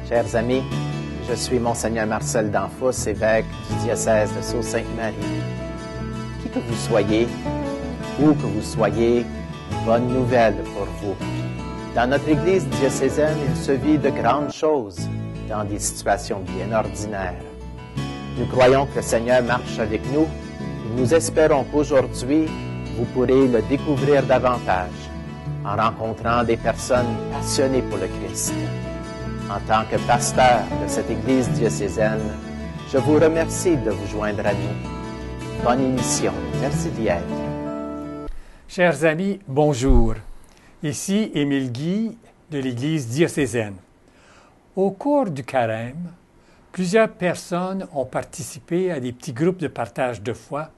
Chers amis, je suis Monseigneur Marcel Danfous, évêque du diocèse de Sault-Sainte-Marie. Qui que vous soyez, où que vous soyez, bonne nouvelle pour vous. Dans notre Église diocésaine, il se vit de grandes choses dans des situations bien ordinaires. Nous croyons que le Seigneur marche avec nous et nous espérons qu'aujourd'hui, vous pourrez le découvrir davantage en rencontrant des personnes passionnées pour le Christ. En tant que pasteur de cette Église diocésaine, je vous remercie de vous joindre à nous. Bonne émission. Merci d'y être. Chers amis, bonjour. Ici Émile Guy de l'Église diocésaine. Au cours du carême, plusieurs personnes ont participé à des petits groupes de partage de foi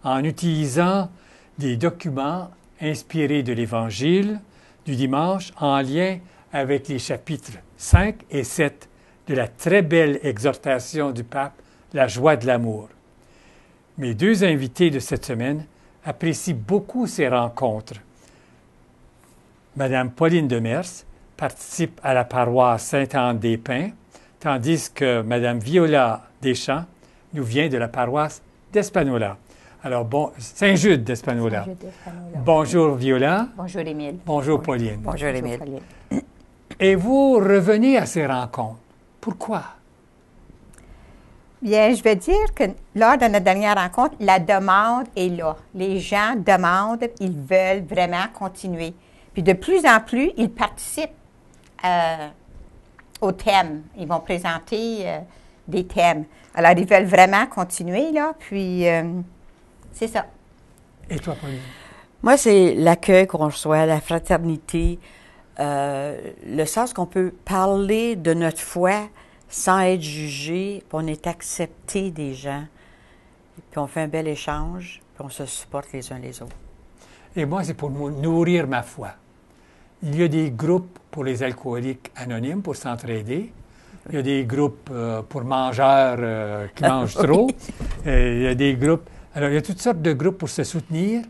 en utilisant des documents inspirés de l'Évangile du dimanche en lien avec les chapitres 5 et 7 de la très belle exhortation du pape « La joie de l'amour ». Mes deux invités de cette semaine apprécient beaucoup ces rencontres. Madame Pauline Demers participe à la paroisse Sainte-Anne-des-Pins, tandis que Madame Viola Deschamps nous vient de la paroisse d'Espanola. Alors, Saint-Jude d'Espanola. Bonjour Viola. Bonjour Émile. Bonjour Pauline. Bonjour Émile. Et vous revenez à ces rencontres. Pourquoi? Bien, je veux dire que lors de notre dernière rencontre, la demande est là. Les gens demandent, ils veulent vraiment continuer. Puis de plus en plus, ils participent au thème. Ils vont présenter des thèmes. Alors, ils veulent vraiment continuer, là. Puis, c'est ça. Et toi, Pauline? Moi, c'est l'accueil qu'on reçoit, la fraternité, le sens qu'on peut parler de notre foi sans être jugé, puis on est accepté des gens, puis on fait un bel échange, puis on se supporte les uns les autres. Et moi, c'est pour nourrir ma foi. Il y a des groupes pour les alcooliques anonymes pour s'entraider. Il y a des groupes pour mangeurs qui mangent trop. Il y a des groupes... Alors, il y a toutes sortes de groupes pour se soutenir.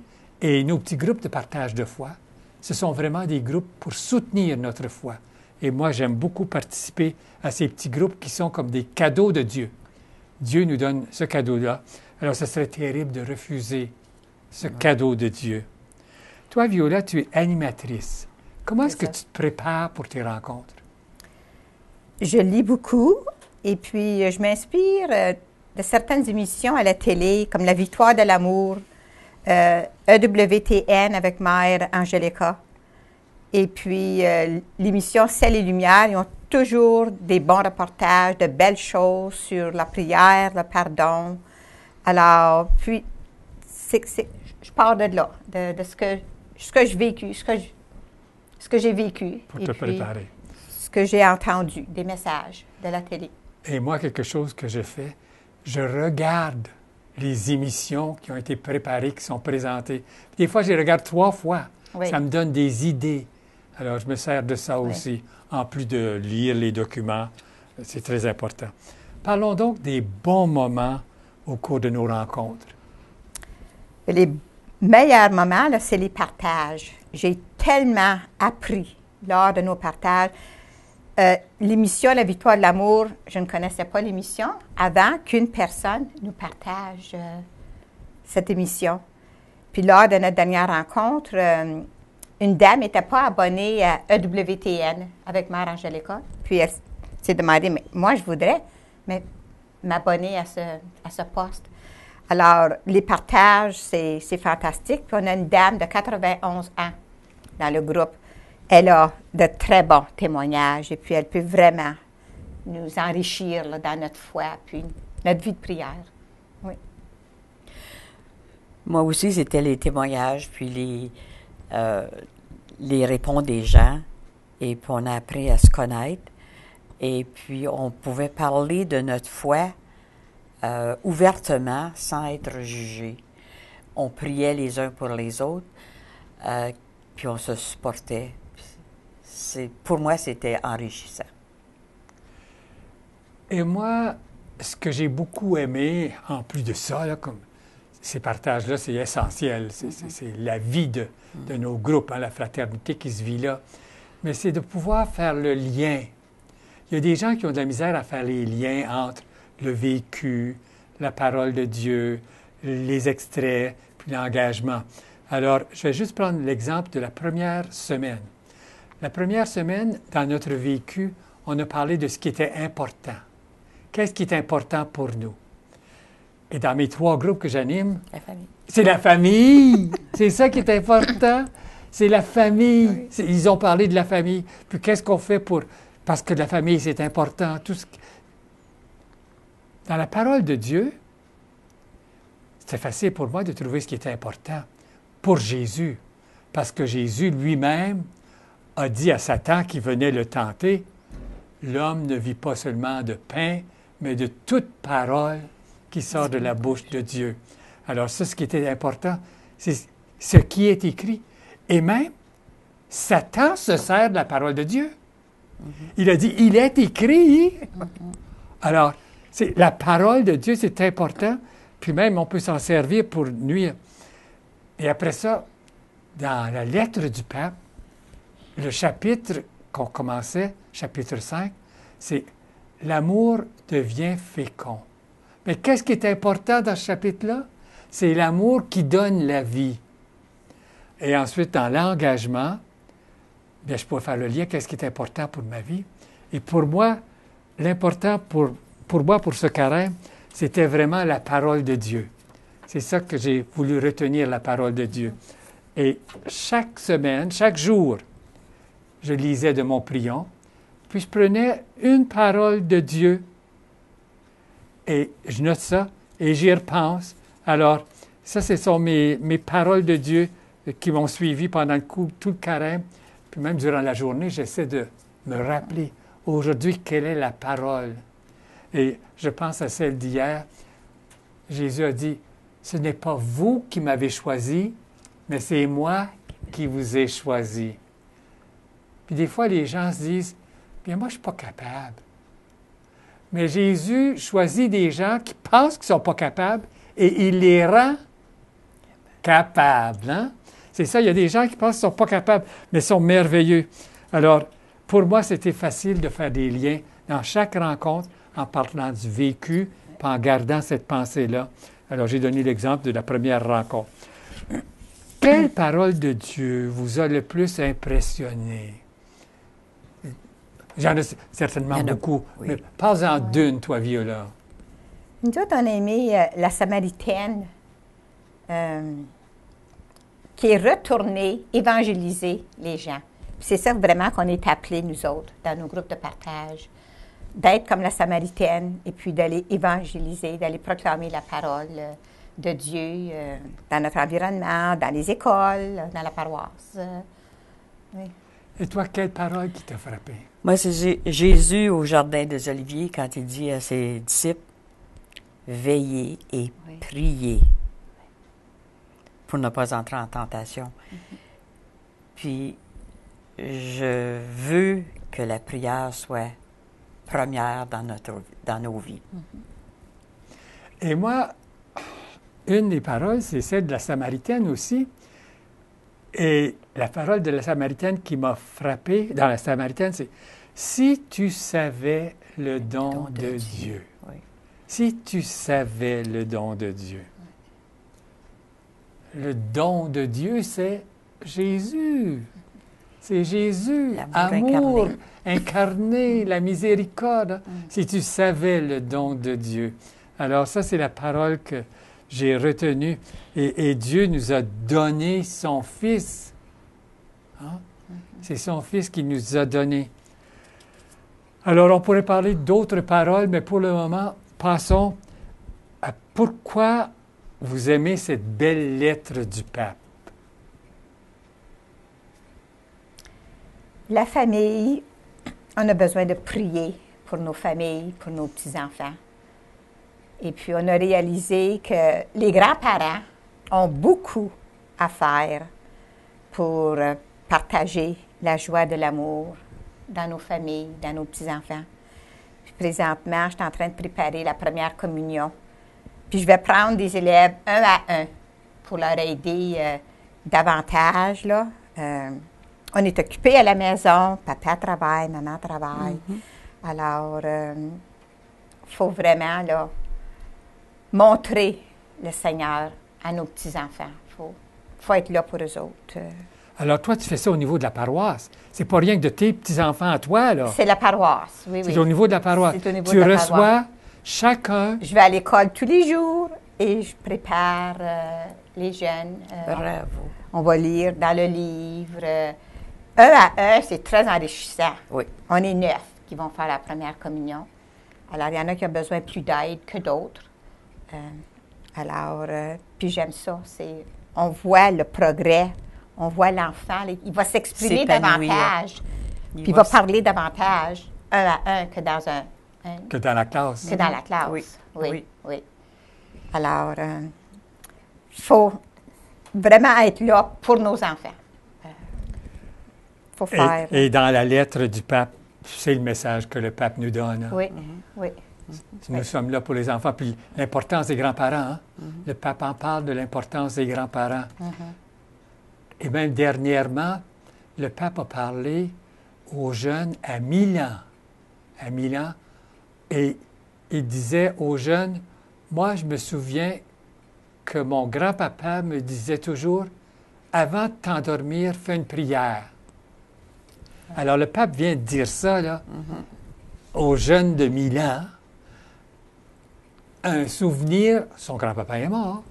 Et nos petits groupes de partage de foi, ce sont vraiment des groupes pour soutenir notre foi. Et moi, j'aime beaucoup participer à ces petits groupes qui sont comme des cadeaux de Dieu. Dieu nous donne ce cadeau-là. Alors, ce serait terrible de refuser ce cadeau de Dieu. Toi, Viola, tu es animatrice. Comment est-ce que tu te prépares pour tes rencontres? Je lis beaucoup et puis je m'inspire de certaines émissions à la télé, comme La Victoire de l'amour, EWTN avec Mère Angelica. Et puis l'émission Ciel et Lumière, ils ont toujours des bons reportages, de belles choses sur la prière, le pardon. Alors, puis, je pars de là, de ce que j'ai vécu, ce que j'ai vécu. Pour te préparer. Ce que j'ai entendu, des messages de la télé. Et moi, quelque chose que je fais, je regarde les émissions qui ont été préparées, qui sont présentées. Des fois, je les regarde 3 fois. Oui. Ça me donne des idées. Alors, je me sers de ça aussi, en plus de lire les documents. C'est très important. Parlons donc des bons moments au cours de nos rencontres. Les meilleurs moments, là, c'est les partages. J'ai tellement appris lors de nos partages. L'émission La Victoire de l'amour, je ne connaissais pas l'émission avant qu'une personne nous partage cette émission. Puis lors de notre dernière rencontre, une dame n'était pas abonnée à EWTN avec Mère Angelica. Puis elle s'est demandé, mais moi je voudrais m'abonner à ce poste. Alors, les partages, c'est fantastique. Puis on a une dame de 91 ans dans le groupe. Elle a de très bons témoignages et puis elle peut vraiment nous enrichir là, dans notre foi puis notre vie de prière. Oui. Moi aussi, c'était les témoignages puis les réponses des gens et puis on a appris à se connaître et puis on pouvait parler de notre foi ouvertement sans être jugé. On priait les uns pour les autres puis on se supportait. Pour moi, c'était enrichissant. Et moi, ce que j'ai beaucoup aimé, en plus de ça, là, comme ces partages-là, c'est essentiel. C'est la vie de nos groupes, hein, la fraternité qui se vit là. Mais c'est de pouvoir faire le lien. Il Il y a des gens qui ont de la misère à faire les liens entre le vécu, la parole de Dieu, les extraits, puis l'engagement. Alors, je vais juste prendre l'exemple de la première semaine. La première semaine, dans notre vécu, on a parlé de ce qui était important. Qu'est-ce qui est important pour nous? Et dans mes 3 groupes que j'anime, La famille. c'est la famille. C'est ça qui est important. C'est la famille. Oui. Ils ont parlé de la famille. Puis qu'est-ce qu'on fait pour... Parce que la famille, c'est important. Dans la parole de Dieu, c'était facile pour moi de trouver ce qui était important pour Jésus. Parce que Jésus lui-même a dit à Satan qui venait le tenter, « L'homme ne vit pas seulement de pain, mais de toute parole qui sort de la bouche de Dieu. » Alors ça, ce qui était important, c'est ce qui est écrit. Et même, Satan se sert de la parole de Dieu. Il a dit, il est écrit. Alors, la parole de Dieu, c'est important. Puis même, on peut s'en servir pour nuire. Et après ça, dans la lettre du pape, le chapitre qu'on commençait, chapitre 5, c'est « L'amour devient fécond ». Mais qu'est-ce qui est important dans ce chapitre-là? C'est l'amour qui donne la vie. Et ensuite, dans l'engagement, bien, je pourrais faire le lien, qu'est-ce qui est important pour ma vie. Et pour moi, l'important pour ce carême, c'était vraiment la parole de Dieu. C'est ça que j'ai voulu retenir, la parole de Dieu. Et chaque semaine, chaque jour, je lisais de mon prion, puis je prenais une parole de Dieu et je note ça et j'y repense. Alors, ça, ce sont mes paroles de Dieu qui m'ont suivi pendant tout le carême. Puis même durant la journée, j'essaie de me rappeler aujourd'hui quelle est la parole. Et je pense à celle d'hier. Jésus a dit, « Ce n'est pas vous qui m'avez choisi, mais c'est moi qui vous ai choisi. » Puis des fois, les gens se disent, « Bien, moi, je ne suis pas capable. » Mais Jésus choisit des gens qui pensent qu'ils ne sont pas capables et il les rend capables. Hein? C'est ça, il y a des gens qui pensent qu'ils ne sont pas capables, mais sont merveilleux. Alors, pour moi, c'était facile de faire des liens dans chaque rencontre en parlant du vécu, puis en gardant cette pensée-là. Alors, j'ai donné l'exemple de la première rencontre. Quelle parole de Dieu vous a le plus impressionné? J'en ai certainement beaucoup. Oui. Mais parle-en d'une, toi, Viola. Nous autres, on a aimé la Samaritaine qui est retournée évangéliser les gens. C'est ça vraiment qu'on est appelés, nous autres, dans nos groupes de partage, d'être comme la Samaritaine et puis d'aller évangéliser, d'aller proclamer la parole de Dieu dans notre environnement, dans les écoles, dans la paroisse. Oui. Et toi, quelle parole qui t'a frappé? Moi, c'est Jésus au Jardin des Oliviers quand il dit à ses disciples, « Veillez et priez pour ne pas entrer en tentation. » Puis, je veux que la prière soit première dans nos vies. Et moi, une des paroles, c'est celle de la Samaritaine aussi. Et la parole de la Samaritaine qui m'a frappé dans la Samaritaine, c'est « Si tu savais le don de Dieu. » Oui. Si tu savais le don de Dieu. Le don de Dieu, c'est Jésus. C'est Jésus. Amour incarné, la miséricorde. Si tu savais le don de Dieu. Alors ça, c'est la parole que j'ai retenue. Et Dieu nous a donné son Fils. Hein? C'est son Fils qui nous a donné. Alors, on pourrait parler d'autres paroles, mais pour le moment, passons à pourquoi vous aimez cette belle lettre du pape. La famille, on a besoin de prier pour nos familles, pour nos petits-enfants. Et puis, on a réalisé que les grands-parents ont beaucoup à faire pour partager la joie de l'amour dans nos familles, dans nos petits-enfants. Puis, présentement, je suis en train de préparer la première communion. Puis, je vais prendre des élèves un à un pour leur aider davantage, là. On est occupés à la maison, papa travaille, maman travaille. Alors, faut vraiment là, montrer le Seigneur à nos petits-enfants. Faut être là pour eux autres. Alors, toi, tu fais ça au niveau de la paroisse. C'est pas rien que de tes petits-enfants à toi, là. C'est la paroisse, oui, C'est au niveau de la paroisse. C'est au niveau Tu de la reçois paroisse. chacun. Je vais à l'école tous les jours et je prépare les jeunes. Bravo. On va lire dans le livre. Un à un, c'est très enrichissant. Oui. On est 9 qui vont faire la première communion. Alors, il y en a qui ont besoin plus d'aide que d'autres. Puis j'aime ça. On voit le progrès. On voit l'enfant. Il va s'exprimer S'épanouir. davantage. Puis il va parler davantage, un à un, que dans Que dans la classe. que dans la classe. Oui. Oui. Oui. Alors, il faut vraiment être là pour nos enfants. Faut faire. Et dans la lettre du pape, c'est le message que le pape nous donne. Hein. Oui, oui. Nous sommes là pour les enfants. Puis l'importance des grands-parents. Hein. Le pape en parle de l'importance des grands-parents. Et même dernièrement, le pape a parlé aux jeunes à Milan. À Milan. Et il disait aux jeunes, moi, je me souviens que mon grand-papa me disait toujours, avant de t'endormir, fais une prière. Alors, le pape vient de dire ça, là, aux jeunes de Milan. Un souvenir, son grand-papa est mort,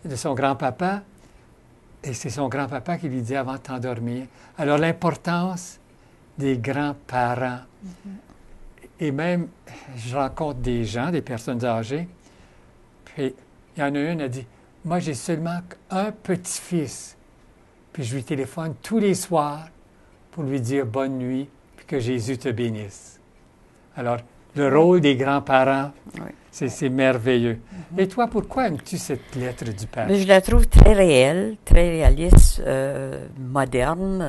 de son grand-papa, et c'est son grand-papa qui lui dit avant de t'endormir. Alors, l'importance des grands-parents. Et même, je rencontre des gens, des personnes âgées, puis il y en a une qui a dit, moi, j'ai seulement un petit-fils, puis je lui téléphone tous les soirs pour lui dire bonne nuit, puis que Jésus te bénisse. Alors, le rôle des grands-parents, c'est merveilleux. Et toi, pourquoi aimes-tu cette lettre du pape? Mais je la trouve très réelle, très réaliste, moderne.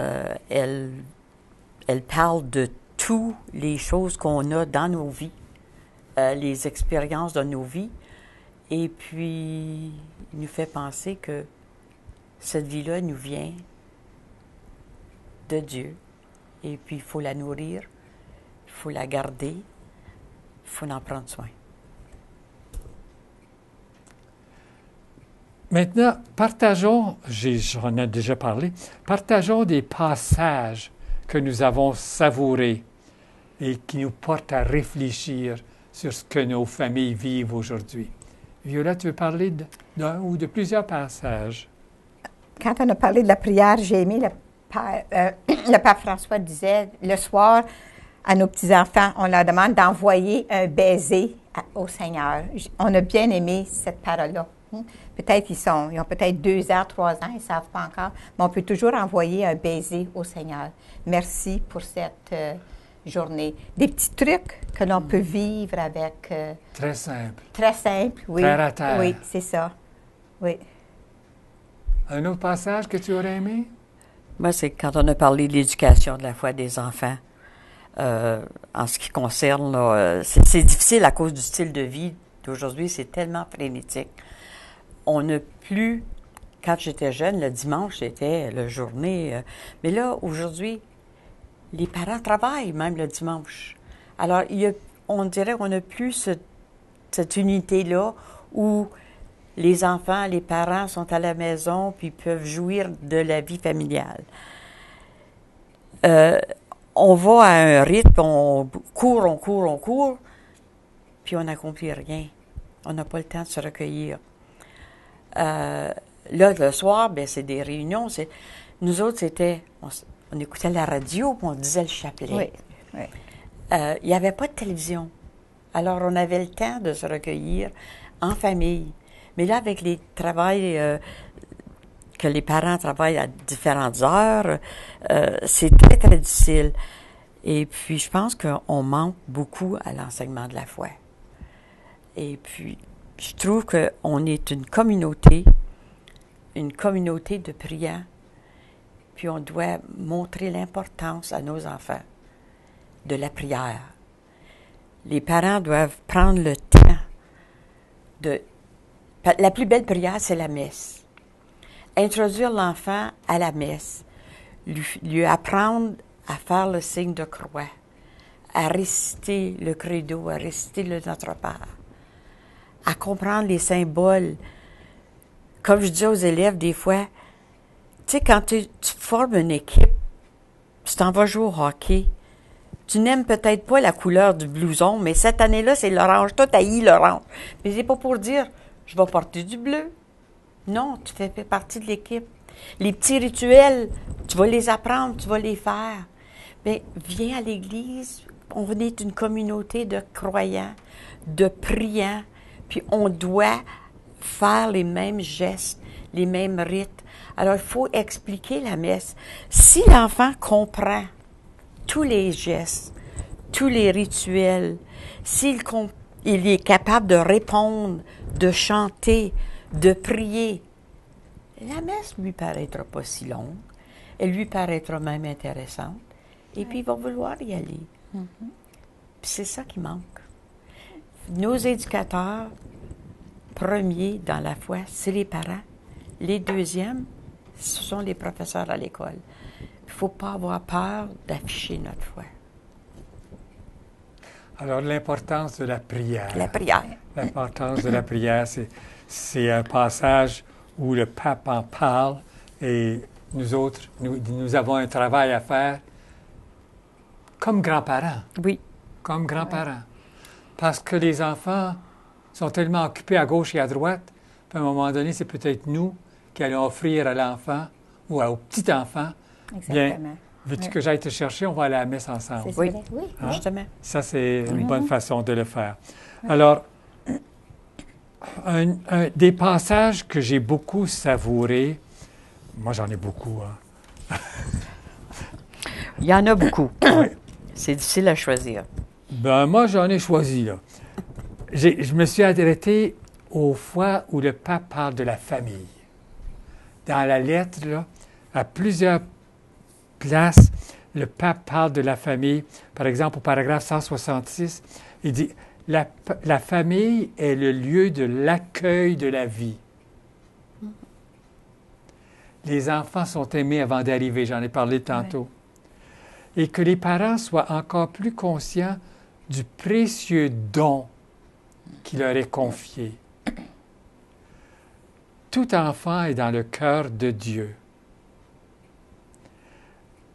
Elle parle de toutes les choses qu'on a dans nos vies, les expériences de nos vies. Et puis, il nous fait penser que cette vie-là nous vient de Dieu. Et puis, il faut la nourrir, il faut la garder, il faut en prendre soin. Maintenant, partageons, j'en ai déjà parlé, partageons des passages que nous avons savourés et qui nous portent à réfléchir sur ce que nos familles vivent aujourd'hui. Viola, tu veux parler d'un ou de plusieurs passages? Quand on a parlé de la prière, j'ai aimé le pape François disait, le soir, à nos petits-enfants, on leur demande d'envoyer un baiser au Seigneur. On a bien aimé cette parole-là. Peut-être ils ont peut-être 2 ans, 3 ans, ils ne savent pas encore, mais on peut toujours envoyer un baiser au Seigneur. Merci pour cette journée. Des petits trucs que l'on peut vivre avec... Très simple. Très simple, oui. Terre à terre. Oui, c'est ça. Oui. Un autre passage que tu aurais aimé? Moi, c'est quand on a parlé de l'éducation de la foi des enfants. En ce qui concerne, là, c'est difficile à cause du style de vie d'aujourd'hui, c'est tellement frénétique. On n'a plus, quand j'étais jeune, le dimanche, c'était la journée. Mais là, aujourd'hui, les parents travaillent même le dimanche. Alors, on dirait qu'on n'a plus cette unité-là où les enfants, les parents sont à la maison puis peuvent jouir de la vie familiale. On va à un rythme, on court, puis on n'accomplit rien. On n'a pas le temps de se recueillir. Là, le soir, ben, c'est des réunions. Nous autres, on écoutait la radio, puis on disait le chapelet. Oui. Il n'y avait pas de télévision. Alors, on avait le temps de se recueillir en famille. Mais là, avec les travails, que les parents travaillent à différentes heures, c'est très, très difficile. Et puis, je pense qu'on manque beaucoup à l'enseignement de la foi. Et puis, je trouve qu'on est une communauté de priants, puis on doit montrer l'importance à nos enfants de la prière. Les parents doivent prendre le temps de... La plus belle prière, c'est la messe. Introduire l'enfant à la messe, lui apprendre à faire le signe de croix, à réciter le credo, à réciter le Notre Père, à comprendre les symboles. Comme je dis aux élèves des fois, tu sais, quand tu formes une équipe, tu t'en vas jouer au hockey, tu n'aimes peut-être pas la couleur du blouson, mais cette année-là, c'est l'orange. Toi, t'haïs l'orange. Mais c'est pas pour dire, je vais porter du bleu. Non, tu fais partie de l'équipe. Les petits rituels, tu vas les apprendre, tu vas les faire. Mais viens à l'Église, on est une communauté de croyants, de priants, puis on doit faire les mêmes gestes, les mêmes rites. Alors, il faut expliquer la messe. Si l'enfant comprend tous les gestes, tous les rituels, s'il il est capable de répondre, de chanter, de prier, la messe lui paraîtra pas si longue, elle lui paraîtra même intéressante, et puis il va vouloir y aller. Puis c'est ça qui manque. Nos éducateurs premiers dans la foi, c'est les parents. Les deuxièmes, ce sont les professeurs à l'école. Il ne faut pas avoir peur d'afficher notre foi. Alors, l'importance de la prière. La prière. L'importance de la prière, c'est un passage où le pape en parle et nous autres, nous avons un travail à faire comme grands-parents. Oui. Comme grands-parents. Parce que les enfants sont tellement occupés à gauche et à droite, puis à un moment donné, c'est peut-être nous qui allons offrir à l'enfant ou au petit-enfant, bien, veux-tu que j'aille te chercher, on va aller à la messe ensemble. Oui, Oui. Hein? justement. Ça, c'est une bonne façon de le faire. Alors, des passages que j'ai beaucoup savourés, moi j'en ai beaucoup, hein. Il y en a beaucoup. Oui. C'est difficile à choisir. Ben, moi, j'en ai choisi, là. Je me suis arrêté aux fois où le pape parle de la famille. Dans la lettre, là, à plusieurs places, le pape parle de la famille. Par exemple, au paragraphe 166, il dit « La famille est le lieu de l'accueil de la vie. » Les enfants sont aimés avant d'arriver, j'en ai parlé tantôt. Et que les parents soient encore plus conscients du précieux don qui leur est confié. Tout enfant est dans le cœur de Dieu.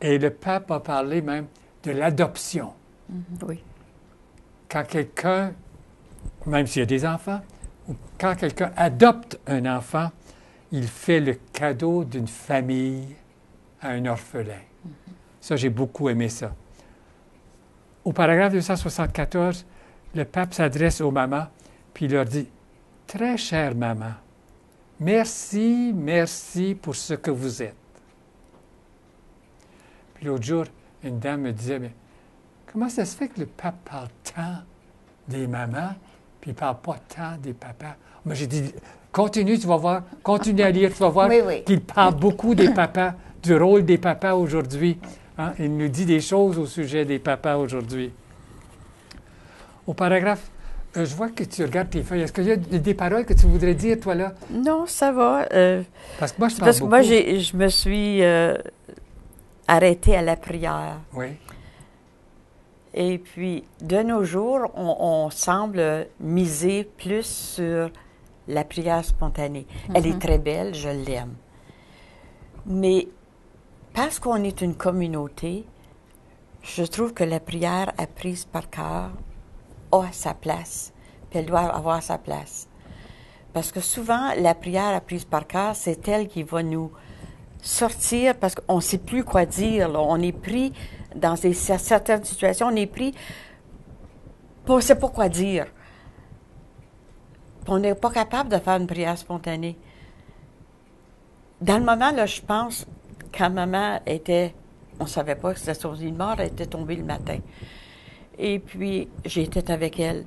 Et le pape a parlé même de l'adoption. Oui. Quand quelqu'un, même s'il y a des enfants, ou quand quelqu'un adopte un enfant, il fait le cadeau d'une famille à un orphelin. Ça, j'ai beaucoup aimé ça. Au paragraphe 274, le pape s'adresse aux mamans, puis il leur dit « Très chère maman, merci, merci pour ce que vous êtes. » Puis l'autre jour, une dame me disait « Mais comment ça se fait que le pape parle tant des mamans, puis il ne parle pas tant des papas? » Moi, j'ai dit « Continue, tu vas voir, continue à lire, tu vas voir qu'il parle beaucoup des papas, du rôle des papas aujourd'hui. Hein? Il nous dit des choses au sujet des papas aujourd'hui. » Au paragraphe, je vois que tu regardes tes feuilles. Est-ce qu'il y a des paroles que tu voudrais dire, toi, là? Non, ça va. Parce que moi, je parle Parce que beaucoup. moi, je me suis arrêtée à la prière. Oui. Et puis, de nos jours, on semble miser plus sur la prière spontanée. Elle est très belle, je l'aime. Mais parce qu'on est une communauté, je trouve que la prière apprise par cœur a sa place, puis elle doit avoir sa place. Parce que souvent, la prière apprise par cœur, c'est elle qui va nous sortir, parce qu'on ne sait plus quoi dire, là. On est pris dans certaines situations, on est pris, on ne sait pas quoi dire. Puis on n'est pas capable de faire une prière spontanée. Dans le moment, là, je pense, quand maman était, on ne savait pas que c'était son lit de mort, elle était tombée le matin. Et puis, j'étais avec elle.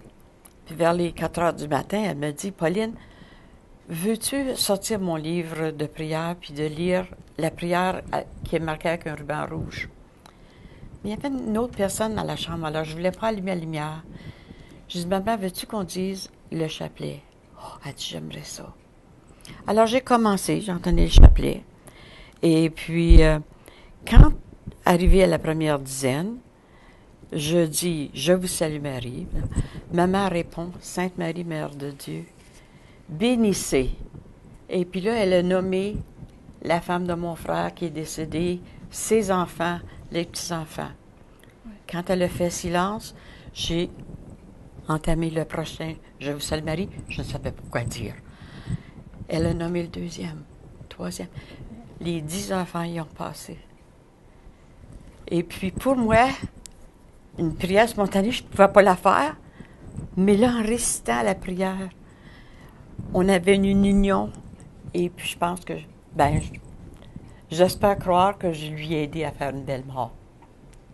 Puis vers les 4 heures du matin, elle me dit, « Pauline, veux-tu sortir mon livre de prière puis de lire la prière qui est marquée avec un ruban rouge? » Mais il y avait une autre personne dans la chambre, alors je ne voulais pas allumer la lumière. Je dis, « Maman, veux-tu qu'on dise le chapelet? » Oh, elle dit, « J'aimerais ça. » Alors j'ai commencé, j'entendais le chapelet. Et puis, quand arrivé à la première dizaine, je dis « Je vous salue Marie ». Maman répond « Sainte Marie, Mère de Dieu, bénissez ». Et puis là, elle a nommé la femme de mon frère qui est décédée, ses enfants, les petits-enfants. Quand elle a fait silence, j'ai entamé le prochain « Je vous salue Marie ». Je ne savais pas quoi dire. Elle a nommé le deuxième, troisième. Les 10 enfants y ont passé. Et puis pour moi, une prière spontanée, je ne pouvais pas la faire. Mais là, en récitant la prière, on avait une union. Et puis je pense que, j'espère croire que je lui ai aidé à faire une belle mort.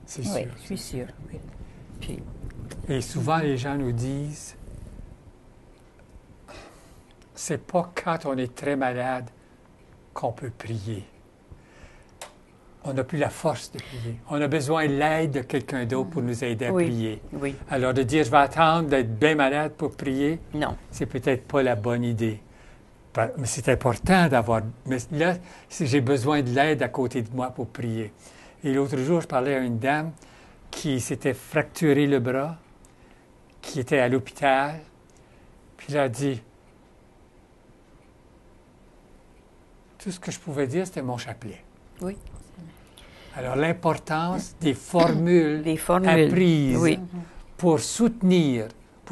C'est Oui, sûr. je suis sûre. Oui. Puis, Et souvent, les gens nous disent, c'est pas quand on est très malade qu'on peut prier. On n'a plus la force de prier. On a besoin de l'aide de quelqu'un d'autre pour nous aider à Oui. prier. oui, Alors, de dire, je vais attendre d'être bien malade pour prier, non. c'est peut-être pas la bonne idée. Mais c'est important d'avoir... Mais là, j'ai besoin de l'aide à côté de moi pour prier. Et l'autre jour, je parlais à une dame qui s'était fracturé le bras, qui était à l'hôpital. Puis elle a dit, tout ce que je pouvais dire, c'était mon chapelet. Oui. Alors, l'importance des formules, Des formules. apprises Oui. pour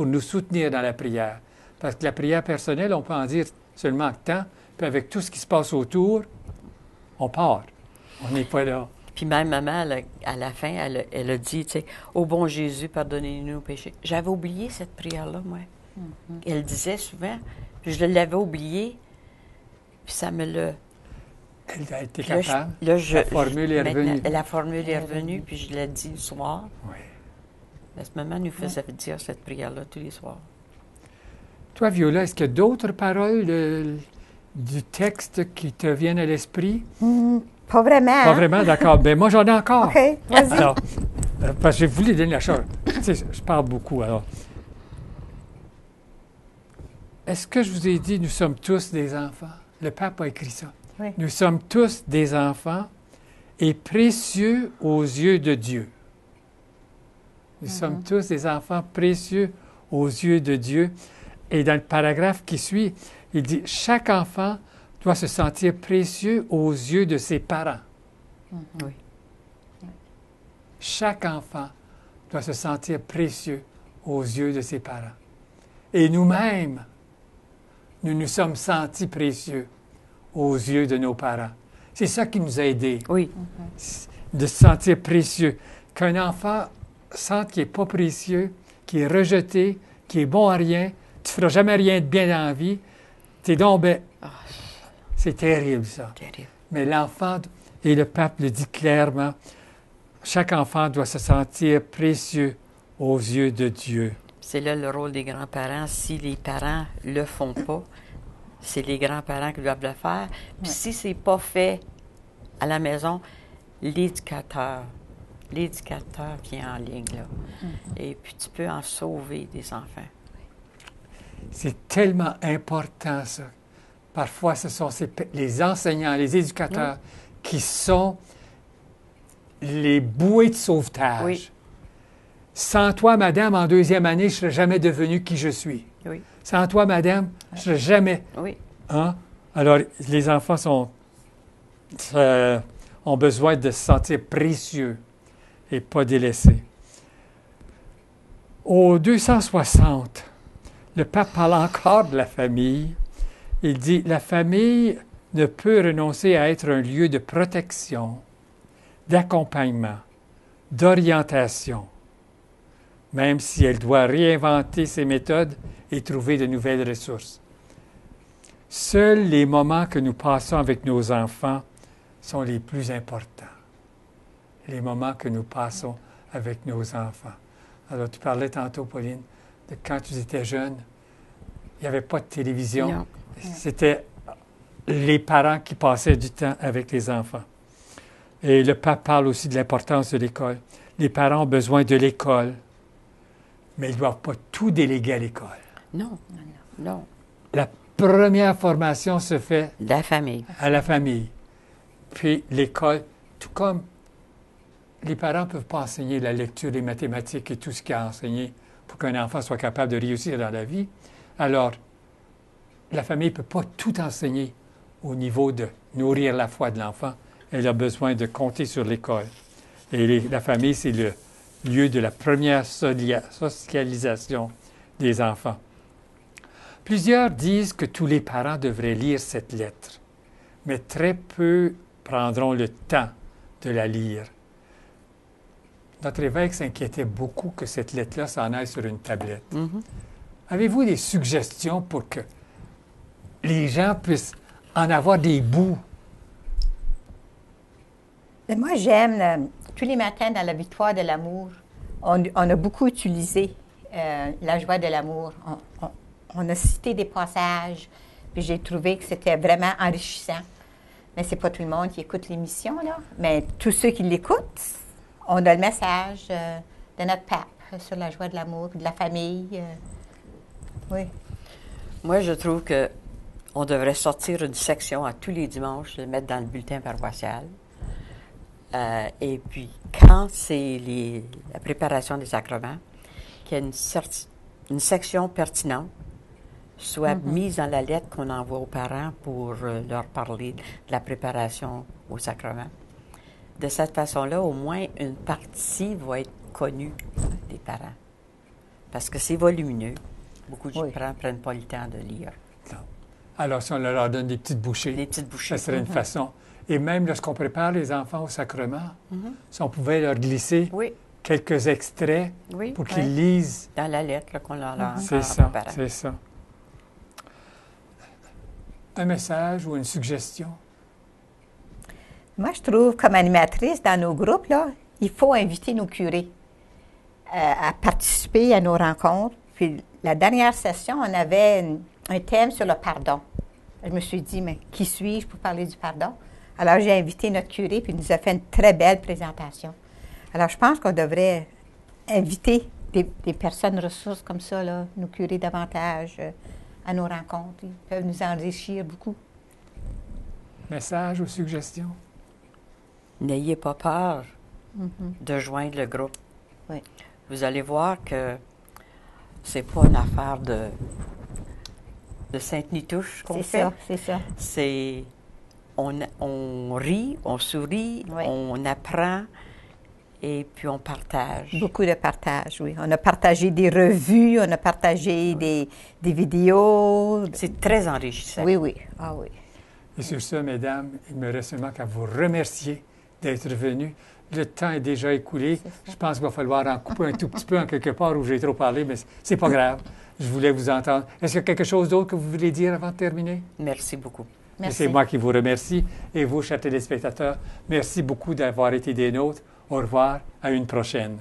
nous soutenir dans la prière. Parce que la prière personnelle, on peut en dire seulement tant, puis avec tout ce qui se passe autour, on part. On n'est pas là. Puis même maman, à la fin, elle a dit, tu sais, « Ô bon Jésus, pardonnez-nous nos péchés ». J'avais oublié cette prière-là, moi. Elle disait souvent, puis je l'avais oubliée, puis ça me l'a... Elle a été Puis là, capable. là, La formule est maintenant, revenue. La formule est revenue, puis je l'ai dit le soir. Oui. Parce que maman nous faisait dire cette prière-là tous les soirs. Toi, Viola, est-ce qu'il y a d'autres paroles du texte qui te viennent à l'esprit? Pas vraiment. Pas vraiment, d'accord. Ben moi, j'en ai encore. OK, vas-y. Alors, parce que j'ai voulu donner la chose. Tu sais, je parle beaucoup, alors. Est-ce que je vous ai dit, nous sommes tous des enfants? Le pape a écrit ça. Oui. Nous sommes tous des enfants et précieux aux yeux de Dieu. Nous sommes tous des enfants précieux aux yeux de Dieu. Et dans le paragraphe qui suit, il dit « Chaque enfant doit se sentir précieux aux yeux de ses parents. » Oui. Chaque enfant doit se sentir précieux aux yeux de ses parents. Et nous-mêmes, nous nous sommes sentis précieux aux yeux de nos parents. C'est ça qui nous a aidés, Oui. de se sentir précieux. Qu'un enfant sente qu'il n'est pas précieux, qu'il est rejeté, qu'il est bon à rien, tu ne feras jamais rien de bien dans la vie, t'es donc ben... C'est terrible, ça. Terrible. Mais l'enfant, et le pape le dit clairement, chaque enfant doit se sentir précieux aux yeux de Dieu. C'est là le rôle des grands-parents. Si les parents ne le font pas, c'est les grands-parents qui doivent le faire. Puis si ce n'est pas fait à la maison, l'éducateur vient en ligne, là. Et puis tu peux en sauver des enfants. C'est tellement important, ça. Parfois, ce sont les enseignants, les éducateurs qui sont les bouées de sauvetage. Oui. Sans toi, madame, en deuxième année, je ne serais jamais devenu qui je suis. Oui. Sans toi, madame, je ne serais jamais... Oui. Hein? Alors, les enfants ont besoin de se sentir précieux et pas délaissés. Au 260, le pape parle encore de la famille. Il dit « La famille ne peut renoncer à être un lieu de protection, d'accompagnement, d'orientation, même si elle doit réinventer ses méthodes et trouver de nouvelles ressources. Seuls les moments que nous passons avec nos enfants sont les plus importants. Les moments que nous passons avec nos enfants. » Alors, tu parlais tantôt, Pauline, de quand tu étais jeune, il n'y avait pas de télévision. Non. C'était les parents qui passaient du temps avec les enfants. Et le pape parle aussi de l'importance de l'école. Les parents ont besoin de l'école, mais ils ne doivent pas tout déléguer à l'école. Non. Non. La première formation se fait La famille. à la famille. Puis l'école, tout comme les parents ne peuvent pas enseigner la lecture, les mathématiques et tout ce qu'il y a à enseigner pour qu'un enfant soit capable de réussir dans la vie. Alors, la famille ne peut pas tout enseigner au niveau de nourrir la foi de l'enfant. Elle a besoin de compter sur l'école. Et la famille, c'est le lieu de la première socialisation des enfants. Plusieurs disent que tous les parents devraient lire cette lettre, mais très peu prendront le temps de la lire. Notre évêque s'inquiétait beaucoup que cette lettre-là s'en aille sur une tablette. Avez-vous des suggestions pour que les gens puissent en avoir des bouts? Et moi, j'aime, tous les matins dans la victoire de l'amour, on a beaucoup utilisé la joie de l'amour. On a cité des passages, puis j'ai trouvé que c'était vraiment enrichissant. Mais c'est pas tout le monde qui écoute l'émission, là. Mais tous ceux qui l'écoutent, on a le message de notre pape sur la joie de l'amour, de la famille. Oui. Moi, je trouve que on devrait sortir une section à tous les dimanches, le mettre dans le bulletin paroissial. Et puis, quand c'est la préparation des sacrements, qu'il y ait une section pertinente soit mise dans la lettre qu'on envoie aux parents pour leur parler de la préparation au sacrement. De cette façon-là, au moins, une partie va être connue des parents. Parce que c'est volumineux. Beaucoup de parents ne prennent pas le temps de lire. Non. Alors, si on leur donne des petites bouchées, ça serait une façon. Et même lorsqu'on prépare les enfants au sacrement, si on pouvait leur glisser quelques extraits pour qu'ils lisent. Dans la lettre qu'on leur a C'est ça, c'est ça. Un message ou une suggestion? Moi, je trouve, comme animatrice dans nos groupes, là, il faut inviter nos curés à participer à nos rencontres. Puis, la dernière session, on avait un thème sur le pardon. Je me suis dit, mais qui suis-je pour parler du pardon? Alors, j'ai invité notre curé, puis il nous a fait une très belle présentation. Alors, je pense qu'on devrait inviter des personnes ressources comme ça, là, nos curés davantage, à nos rencontres. Ils peuvent nous enrichir beaucoup. Message ou suggestion? N'ayez pas peur de joindre le groupe. Oui. Vous allez voir que c'est pas une affaire de Sainte-Nitouche qu'on fait. C'est ça. C'est on rit, on sourit, on apprend et puis on partage. Beaucoup de partage, oui. On a partagé des revues, on a partagé des vidéos. C'est très enrichissant. Oui. Ah oui. Et sur ce, mesdames, il me reste seulement qu'à vous remercier d'être venues. Le temps est déjà écoulé. Je pense qu'il va falloir en couper un tout petit peu en quelque part où j'ai trop parlé, mais c'est pas grave. Je voulais vous entendre. Est-ce qu'il y a quelque chose d'autre que vous voulez dire avant de terminer? Merci beaucoup. Merci. C'est moi qui vous remercie. Et vous, chers téléspectateurs, merci beaucoup d'avoir été des nôtres. Au revoir, à une prochaine.